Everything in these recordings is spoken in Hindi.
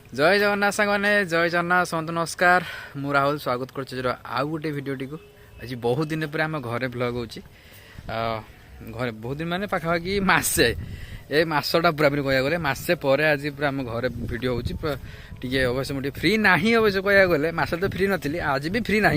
जय जगन्नाथ सांग मैंने जय जगन्नाथ समस्त नमस्कार मु राहुल स्वागत कर आउ गोटे भिडटी को आज बहुत दिन पर आम घरे ब्लग हो घरे बहुत दिन माने पाखापाखि मसे ए मसटा पूरा पूरी कह गले मसे पर आज पूरा आम घरे भिड हो अवश्य मुझे फ्री ना अवश्य कह गले मसे तो फ्री नी आज भी फ्री ना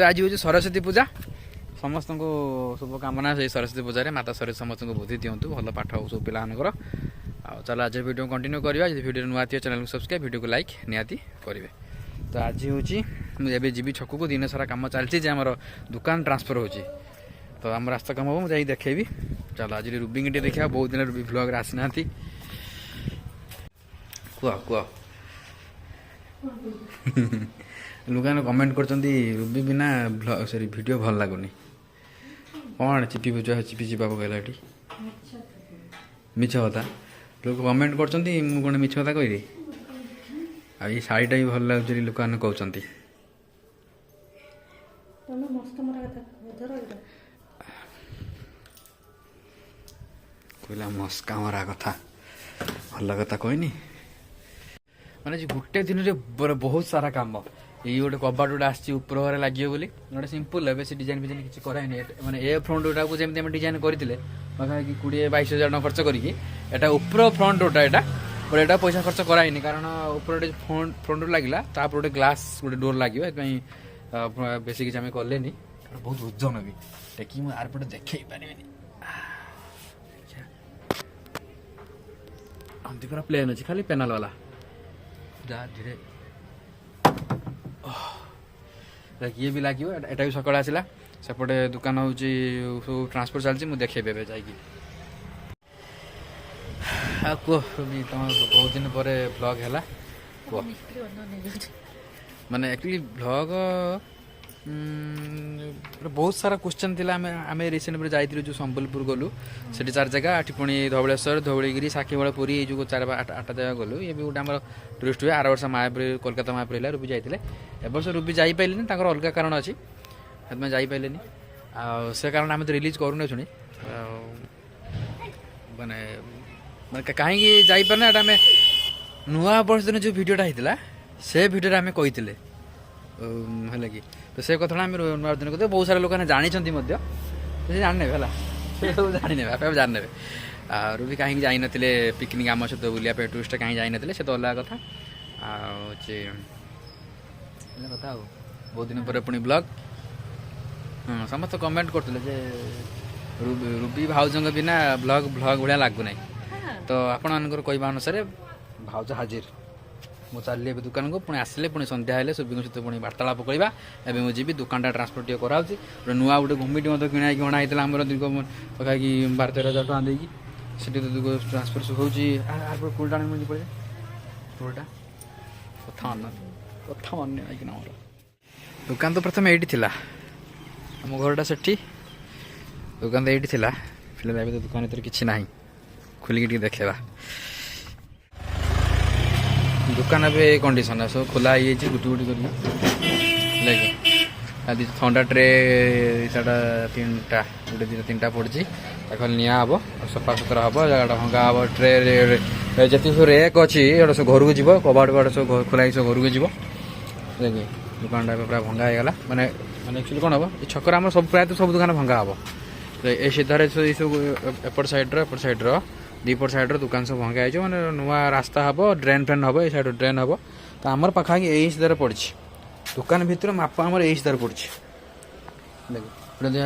आज हूँ सरस्वती पूजा समस्त को शुभकामना से सरस्वती पूजा माता सरस्वती समस्त को बुद्धि दिंतु भल पाठ हो सब पिलाकर चलो आज वीडियो कंटिन्यू करवा वीडियो नुआ थी चैनल को सब्सक्राइब वीडियो को लाइक निहाती करेंगे। तो आज हूँ मुझे जी छक को दिन सारा कम चलती आम दुकान ट्रांसफर हो तो आम रास्ता कम हम मुझे देखेबी। चलो आज रूबी टे देखा बहुत दिन रूबी ब्लॉग आसी ना कह कह लोक कमेंट कर रूबी बिना सॉरी वीडियो भल लगुनि कौन चिपी बुझा चिपी चिपा पकड़ा मिछ कथा लोक कमेंट कर कौन मिछ कथा कहली आ ये शाढ़ीटा भी भल लगे लोक मैंने कहते कहला मस्का मरा कथा भल कथा कहनी माने गोटे दिन में बहुत सारा कम ये गोटे कबाट गोटे आसी ऊपर घरे लगे बोली गोटे सिंपल बेस डिजाइन फिजाइन किसी कराई मैंने ए फ्रंट रोटा को जमी आम डिजाइन करते पाखापाखि 20-22 हजार खर्च करके एटा ऊपर फ्रंट रोटा एटा बट एटा पैसा खर्च कराई कारण ऊपर फ्रंट रोड लगे तापर गोटे ग्लास गोटे डोर लगे बेस किसी आम कले बहुत ओजन भी टेक आरपटे देखे पारे आमती पूरा प्लेन अच्छे खाली पेनाल वाला जा धीरे ये भी लगे एटा भी सकाल आसला सेपटे दुकान हूँ सब ट्रांसफर चलती मुझे देखेबे जा कह तुम बहुत दिन पर ब्लॉग है कह माने एक्चुअली ब्लॉग बहुत सारा क्वेश्चन थिला आम रिसेंट में जाइए जो संबलपुर गलु से 4 जगह पुणी धवलेश्वर धौलीगिरी साक्षीगढ़ पुरी जो 4-8 जगह गलु ये भी गोटे आम टूरिस्ट हुए 8 वर्ष मायापुरी कोलकाता मायापुरी है रूबी जाते ए वर्ष रूबी जापारे अलग कारण अच्छी जापारे से कारण आम तो रिलीज करूँ शुणी माने कहीं जापारे आम नुआ वर्ष दिन जो भिडटा होता से भिडियो आम कही है कि तो से कथा आम नुआ दिन कहते बहुत सारा लोक जानी जाने है सब जाने आप जाने रूबी कहीं जाई नथिले पिकनिक आम सहित बुलिया टूरिस्ट कहीं जाई नथिले से तो अलग कथा कथा बहुत दिन पर पुणी ब्लॉग समस्त कमेंट करते रूबी भाउजों बिना ब्लॉग भाया लगुना तो आपण कहवा अनुसार भाउज हाजिर मु चलिए दुकान को पुणी आसिले पुणी संध्या हेले सुबी सहित पुणी वार्तालाप करवा एवं मुझे दुकान टांसपोर्ट टे कराऊँगी नुआ गोटे घुमिटी मतलब किଣା अणा होता आम दीर्घ पाखापाखि 12-13 हजार टका देकी से ट्रांसफर हो कूल टाण मुझे पड़े कूलटा कथा मन आमर दुकान तो प्रथम ये थी आम घरटा से दुकान तो ये थी फिलहाल तो दुकान भर किसी ना खोलिकी देखा दुकान ए कंडीशन सब खोला हो गुटी गुटी कर थंडा ट्रे सारा 3टा गोटे 3टा पड़ी निआ हम सफा सुतरा हम जगह भंगा हम ट्रे जी सब रेक अच्छी सब घर को जीव कबाट कबाट सब खोल सब घर को जीव देखिए दुकान पूरा भंगा होगा माने माने एक्चुअली कौन हम छक आम सब प्रायः सब दुकान भंगा हम तो ये सीधार सब एपट साइड्र दीपट साइड्र दुकान सब भंगा हो मैंने नुआ रास्ता हम ड्रेन फ्रेन हम ये साइड ड्रेन हम तो आमर पाखापाखि यही सीधार पड़ी दुकान भितर माप आम यही सीधार पड़ी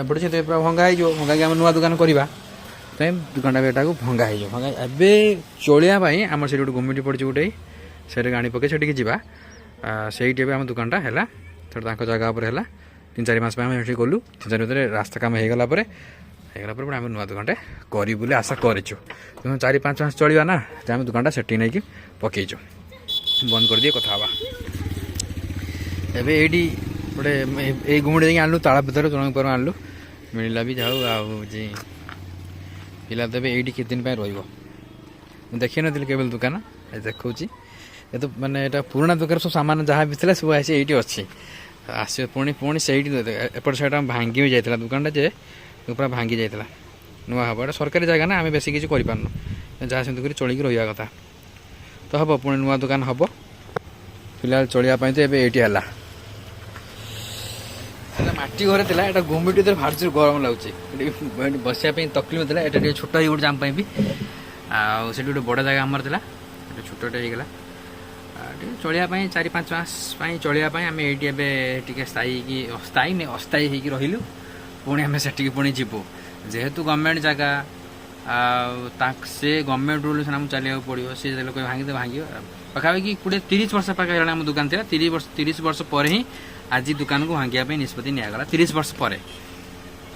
पड़ी तो पूरा भंगा हो भंगा आम नुआ दुकान करवा दुकान एटा को भंगा हो भंगा एवं चलियापाई आम से गोटे गुमिटी पड़ी गोटे से गाड़ी पकई से जावा से आम दुकानटा है थोड़ा जगह पर है 3-4 मास ये गलु 3-4 भितर रास्ता काम होगला पुणी आम नुआ दुकान करी बोली आशा करूँ 4-5 मास चलवा ना तो आम दुकानटा सेठी नहीं पकईचु बंद कर दिए कथा एवं ये गोटे ये घुमुड़ी देखिए आणलु ताला भर जन पर आणलु मिलला भी जाऊ आजी पिला तो ये कितने दिन रही देखी नी केवल दुकान देखा ये तो मानने पुराना दुकान सब सामान जहाँ भी था सब आसी ये अच्छी आस पुणी पुणी से एपट साइड भांगी भी जाता दुकान जे पूरा भांगी जाता नुआ हम एटा सरकारी जगह ना आम बेस किसी कर जहाँ सेमती कर चलिकी रहा कथा तो हम पुणी नुआ दुकान हम फिलहाल चलिया तो ये है माटी घर था यहाँ घुमिटी तो भारी जोर गरम लगुच बसापी तकलीफ होता है छोट ही गोटे जहाँ भी आठ गोटे बड़ जगह आमर था छोटे होगा चलिया 4-5 मास चलिया आम ये स्थायी नहीं अस्थायी हो रही पुणी आम से पुणी जीवु जेहेतु गवर्नमेंट जगह से गवर्नमेंट रूल आमको चलिया पड़ो सी लोक भांगी तो भांग पाखापाखि 20-30 वर्ष पाखे आम दुकान था 30 वर्ष पर ही आज दुकान को भांगे निष्पत्ति निगला 30 वर्ष पर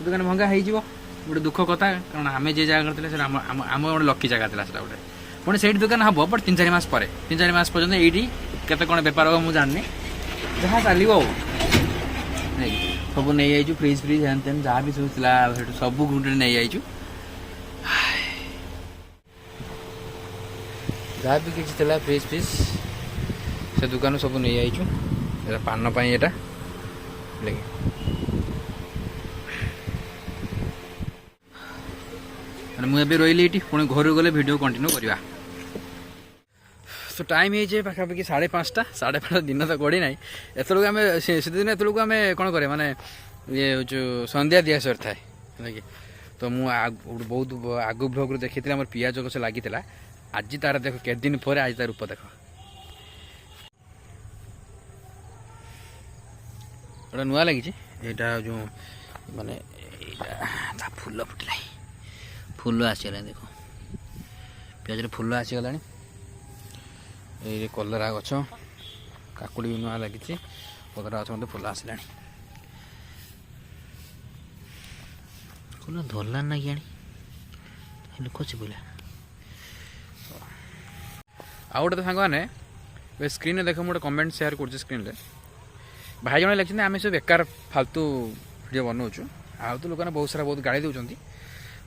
दुकान भंगा हो गोटे दुख कथा कारण आम जे जगह करते आम गोटे लकी जगह था गोटे पुणी से दुकान हम बट 3-4 मास पर 3-4 मास पर्यटन ये केते कौन बेपार हम मुझे जानी जहाँ चलो सब नहीं आई फ्रिज हेन तेन जहाँ भी सब सब गुटे नहीं आई जहाँ भी किसी फ्रिज से दुकान सब नहीं आई पान यहाँ मुझे रही ये पुणी घर गले वीडियो कंटिन्यू करवा तो टाइम है पाखापाखि 5:30 5:30 दिन तो गड़ी ना एतलू आम से दिन एतलू आम कौन करे माने ये जो संध्या दिया सर था कि तो मुझे बहुत आगु ब्लॉग देखी थी मोर पियाज गछ लगी आज तार देख के दिन पर आज तार रूप देख गोटे नुआ लगी यहाँ जो माने फूल फुटला फूल आसीगला देख पियाज फूल आसीगला ये कलरा गछ काकुड़ी भी नुआ लगी कलरा गछ मत फूल आसला धरला ना कि लुकुच बोला आ गोटे तो सांग मैंने स्क्रीन देख मुझे कमेंट शेयर कर स्क्रीन भाई जन लिखते आम सब बेकार फालतू वीडियो बनाऊँ आ तो लोक बहुत सारा बहुत गाड़ी दौरान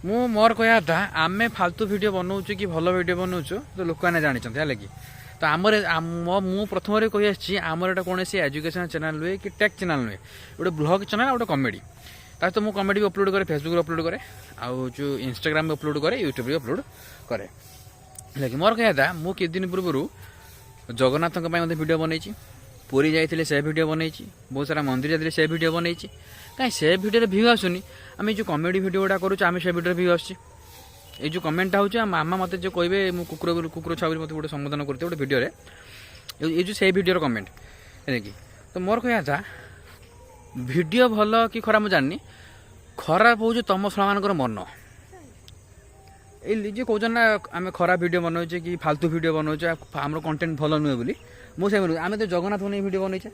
मु मोर कह था आम फालतू वीडियो बनाऊँ कि भल वीडियो बनाऊँ तो लोक मैंने जानते हैं कि तो आमर मु प्रथम कही आमर एटा कौन एजुकेशन चैनल नुहे कि टेक चैनल नुहे गोटे ब्लॉग चैनल गोटे कमेडी ताकि तो मुझे कमेडी भी अपलोड करे फेसबुक अपलोड करे आउ जो इंस्टाग्राम में अपलोड करे यूट्यूब भी अपलोड करे लेकिन मोर कह था मुझे किछ दिन पूर्व जगन्नाथ वीडियो बनई पुरी जाइए से वीडियो बनई बहुत सारा मंदिर जाते से वीडियो बनई कहीं से वीडियो भ्यू आसुनी आम जो कमेडी वीडियो गुड़ा करें से वीडियो भ्यू आस जो कमेंटा हो मामा मत जो कहे मुझे कुकुर छावी मत गोटे संबोधन करते गोटे वीडियो ये जो से वीडियो कमेंट है कि तो मोर कह था वीडियो भल कि खराब मुझे जाननी खराब हो तुम छुआ मान मन ये कौन ना आम खराब वीडियो बनाऊे कि फालतू वीडियो बनाऊे आम कंटेंट भल नुहे बोली मुझे आम तो जगन्नाथ नहीं वीडियो बनईचे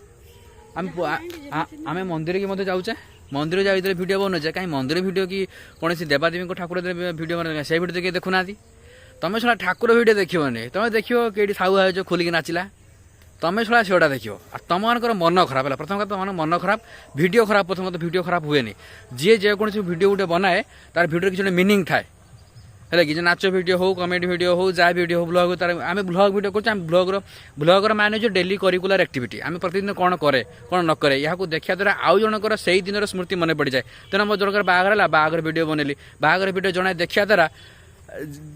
आम मंदिर की मत जाऊे मंदिर जाए वीडियो बनाऊे कहीं मंदिर वीडियो कि कौन देवादेवी ठाकुर वीडियो बना से वीडियो देखिए देखुना तुम छड़ा ठाकुर वीडियो देखनी तुम देखो कि साहू भाई जो खोलिक नाचिला तुम छड़ा सेटा देख तुम मानकर मन खराब है प्रथम तुम मन खराब वीडियो खराब प्रथम तो वीडियो खराब हुए जी जेकोसी वीडियो गोटे बनाए तार वीडियो किसी मीनिंग थाए है कि नाच वीडियो हो कमेडी वीडियो हो जहाँ वीडियो हो ब्लॉग तार आम ब्लॉग वीडियो कर ब्लॉगर माने जो डेली करिकुलर एक्टिविटी आम प्रतिदिन कौन करे कौन न करे यहाँ देखा द्वारा आउ जनकर से दिन स्मृति मन पड़ जाए तेना मो जनकर बाहर है बाहर वीडियो बनैली बाहर वीडियो जड़े देखा द्वारा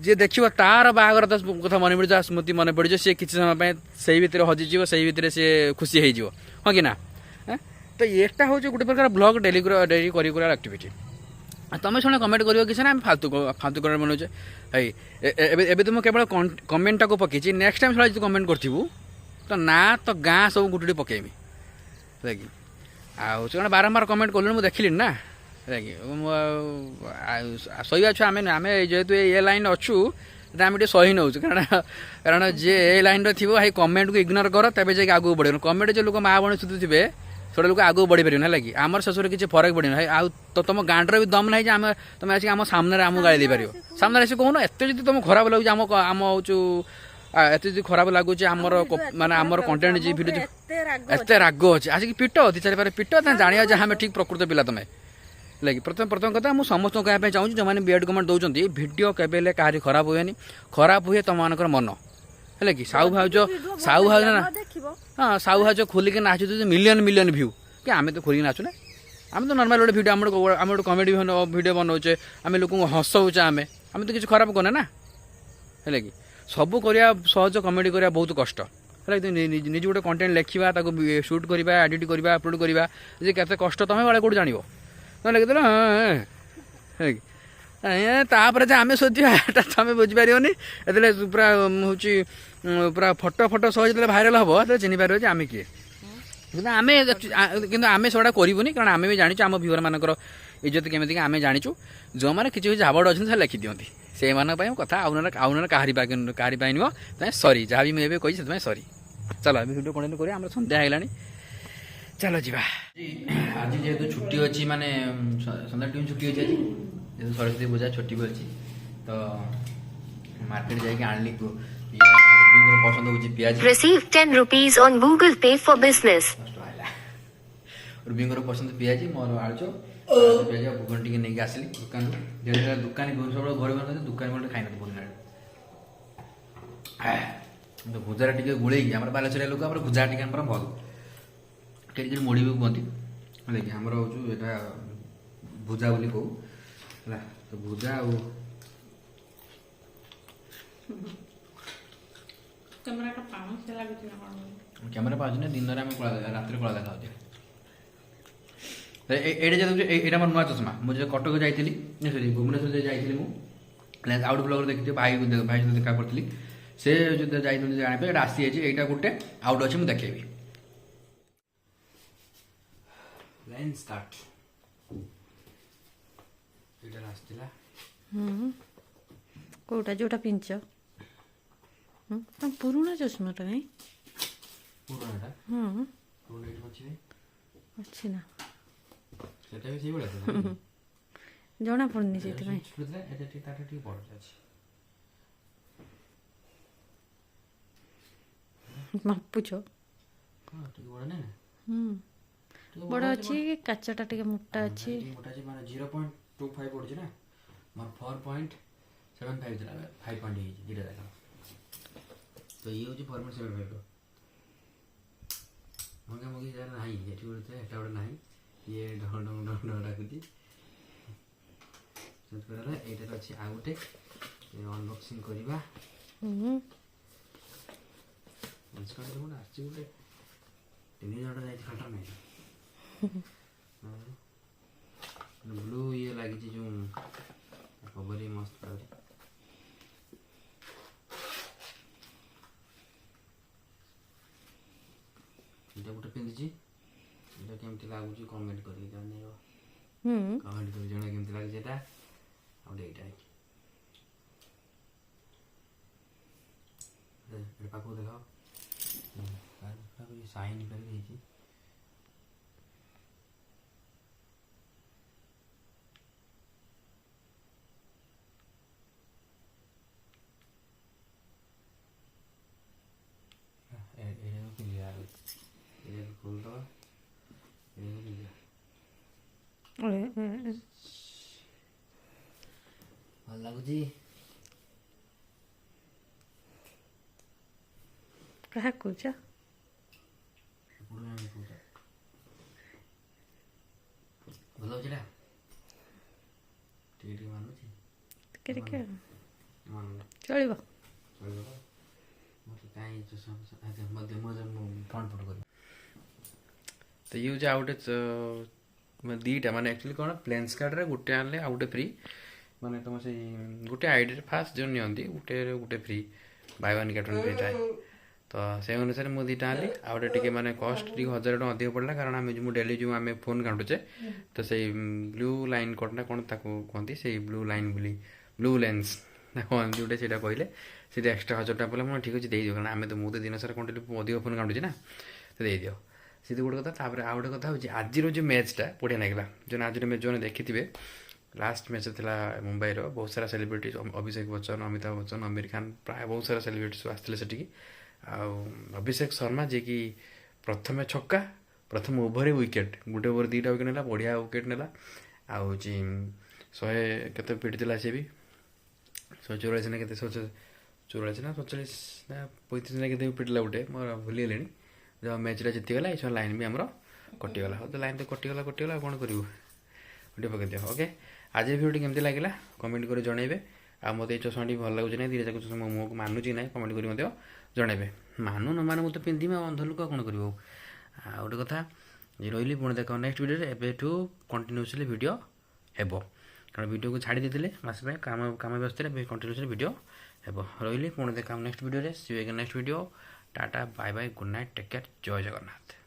जी देखिए तार बाहर कथा मन पड़ स्मृति मन पड़ जाए सी किसी समय से भितर हजिज से भितर सी खुशी हो हाँ कि ना तो यहाँ हूँ गोटे प्रकार ब्लॉग डेली करिकुलर एक्टिविटी तुम शुणे कमेंट कर कि ना फालतू फालतू कमेंट बनाऊे है तो मुझे केवल कमेंटा को पकई नेक्स्ट टाइम जो कमेंट करूँ तो ना तो गाँ सब गोटे पकेमी है कि आने बारंबार कमेंट कलु मुझे देखिली ना है कि सही आम आम जेहेतु ये लाइन अच्छू आम सही नौ कारण जे ए लाइन थी भाई कमेंट को इग्नोर कर तब जाए आगे बढ़े कमेंट जो लोक माँ बणी सुधुवे छोटे लोक आगे बढ़ी पारे है कि आमर शेष किसी फरक पड़े ना तो तुम गाँडर भी दम ना आम तुम आसिक आम सामने आम गाड़ी दे पार सामने आसिक कहून एत जी तुम खराब लगुच आम आम हूँ एत जी खराब लगुच आमर माने आमर कंटेंट जी भिडियो एत राग अच्छे आसिक पिट दी चार पिट जाना जहाँ आम ठीक प्रकृत पिला तुम लगे प्रथम कथा मुझे समस्त कहना चाहूँ जो मैंने बीएड गवर्नमेंट दौरान भिडियो केवे कहारी खराब हुए खराब हुए तुम मान मन है कि साहू भाज ना हाँ साहू भाज खोलिक नाचु मिलियन मिलियन भ्यू कि आम तो खोलिक नाचुना आम तो नर्माल गोटे भिडियो आम गोटे कमेडी भिडियो बनाऊे आम लोक हसौचे आम तो किसी खराब करने ना है कि सब करवा सहज कमेडी करवा बहुत कष्ट निज गोटे कंटेंट लिखा सुट करवा एडिट करवा अपलोड करवा जे केते कष्ट तुम बेले कौट जान तुम लिखिदेल तापर जे आम सोचा तुम बुझीपारनी ये पूरा हूँ पूरा फटो फटो सह जो भाइराल हम तो चिन्ह पार आम किए कि आम सेटा करूनी कारण आम भी जाचु आम व्यूअर मानकर इज्जत केमी आम जाचु जो मैंने किसी झाबड़ अच्छे लिखि दिखती से कथा आउन कहीं नुह तुम सरी जहाँ भी मुझे कही से सरी चलो अभी वीडियो कंटेंट करें आम सन्ध्या होगा चलो जी आज जेहेतु छुट्टी अच्छी माने सन्ध्या टाइम छुट्टी अच्छी आज जेहेतु सरस्वती पूजा छुट्टी भी अच्छी तो मार्केट जाके आनली पसंद हो पियाज Receive 10 rupees on Google Pay for business. रुबींगर पसंद पियाज मोर आलुचो पियाज भुगन टी नहीं आसली दुकान दुकान सब घर बन दुकान गोटे खाई बहुत तो भुजा टे गोल बालेश्वर लोक भुजा टे भल टे मुड़ी भी कहती देखिए आमर हूँ यहाँ भुजा बोली कहू है तो भुजा कैमेरा पाँच दिन में रात कला देखा ये मोर नुआ चश्मा मुझे कटक जाइली सरी भुवनेश्वर जाइली मुझे आउट ब्लॉग देखी भाई भाई सहित देखा करी से जो जाने आसी जाइए गोटे आउट अच्छे मुझे देखेबी लाइन स्टार्ट कोटा जोटा पिंच पुराना चश्माटा नहीं अच्छी ना जना पड़नी से मापुच बड़ अच्छी काचटा टे मोटा अच्छी 0.25 पड़े ना मोर 4.75 5 देखा तो ये हूँ 4.75 मंगा मगी ना ये गोटे ना ये डाकुची यहाँ अच्छी आ गए अनबक्सिंग करवा गोटे 3 जन खाटा नहीं ब्लू ये लगी जो कवर मस्त पावे ये गोटे पिंधि केमती लगुच कमेंट कर कमेंट कर जन केमती लगे पाख देखाओ साइन कर भल लगुच क्या कौच भल लगे मानुची चलो तो ये हूँ आउ गोटे दीटा माने एक्चुअली कौन प्लेन्स कार्ड गोटे आने आउ गोटे फ्री माने तुम से गोटे आईडी फास्ट जो नि गोटे गोटे free by one get one free थाए तो से अनुसार मुझे दीटा आनी आउटे टे मैंने कस्ट टी 1000 टका अधिक पड़ा कारण आम जो डेली जो आम फोन काटुचे तो से ब्लू लाइन कटना कौन कहती से ब्लू लाइन बोली ब्लू लेंस कहते जोटे से कहले से एक्सट्रा 1000 टका पड़ा मुझे ठीक अच्छे दे कारण आम तो मुझे दिन सारा कंटिन्यू अधिक फोन काटुचे ना तो दे दियो से गोटे कथा आ गोटे कथा हूँ आज जो मैचटा बढ़िया लगे जो आज मैच जो देखी लास्ट मैच था मुंबई बहुत सारा सेलिब्रिटी अभिषेक बच्चन अमिताभ बच्चन आमिर खान प्राय बहुत सारा सेलिब्रिटी सब आसते से अभिषेक शर्मा जी की प्रथम छक्का प्रथम ओभर विकेट गोटे ओभर 2टा विकेट ना बढ़िया विकेट नेला आउ 100 केते पिटिला से भी 144 ना केते 144 ना 47 ना 35 ना केते पिटिला गोटे मोर भूली गले जब मैचटा जीतीगला ये लाइन भी आमर कटिगला तो लाइन तो कटिगला कौन करूँ वीडियो पकड़ दियो ओके आज भिडियो केमती लगे कमेंट कर जनइबे आ मत ये चश्मा भल लगुच ना 2 चश्मा मुँह को मानुची ना कमेंट कर ଜଣାଇବେ। ମାନୁ ନ ମାନୁ ମୁଁ ତ ପିନ୍ଧିବି ଆଉ ଅନ୍ଧ ଲୋକ ଆଉ କ'ଣ କରିବ। ଆଉ ଗୋଟେ କଥା ଯେ ରହିଲି, ପୁଣି ଦେଖ ନେକ୍ସଟ ଭିଡ଼ିଓରେ। ଏବେଠୁ କଣ୍ଟିନ୍ୟୁସଲି ଭିଡ଼ିଓ ହେବ, କାରଣ ଭିଡ଼ିଓକୁ ଛାଡ଼ି ଦେଇଥିଲେ ମାସେ ପାଇଁ କାମ ବ୍ୟସ୍ତରେ। ଏବେ କଣ୍ଟିନ୍ୟୁସଲି ଭିଡ଼ିଓ ହେବ। ରହିଲି, ପୁଣି ଦେଖା ନେକ୍ସଟ ଭିଡ଼ିଓରେ। See you again next video. Tata bye bye, good night, take care, ଜୟ ଜଗନ୍ନାଥ।